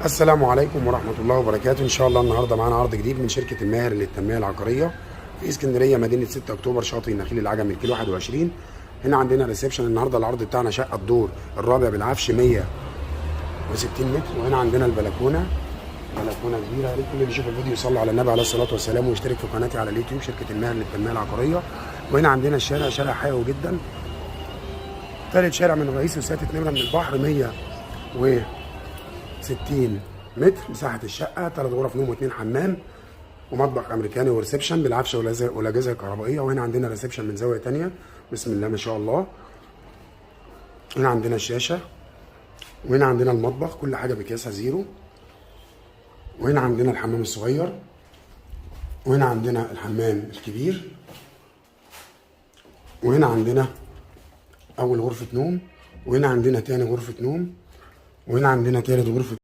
السلام عليكم ورحمة الله وبركاته. إن شاء الله النهاردة معانا عرض جديد من شركة الماهر للتنمية العقارية في اسكندرية، مدينة 6 أكتوبر، شاطئ النخيل العجمي، الكيلو 21. هنا عندنا ريسبشن. النهاردة العرض بتاعنا شقة الدور الرابع بالعفش 160 متر، وهنا عندنا البلكونة، بلكونة كبيرة. يا ريت كل اللي يشوف الفيديو يصلي على النبي عليه الصلاة والسلام ويشترك في قناتي على اليوتيوب شركة الماهر للتنمية العقارية. وهنا عندنا الشارع، شارع حيوي جدا، ثالث شارع من الرئيس وسادة نمرة من البحر، 160 متر. مساحة الشقة 3 غرف نوم و2 حمام ومطبخ امريكاني وريسبشن بالعفش والاجهزه الكهربائيه. وهنا عندنا ريسبشن من زاويه ثانيه، بسم الله ما شاء الله. هنا عندنا الشاشه، وهنا عندنا المطبخ، كل حاجه بقياسها زيرو. وهنا عندنا الحمام الصغير، وهنا عندنا الحمام الكبير، وهنا عندنا اول غرفه نوم، وهنا عندنا تاني غرفه نوم، وهنا عندنا تالت غرفه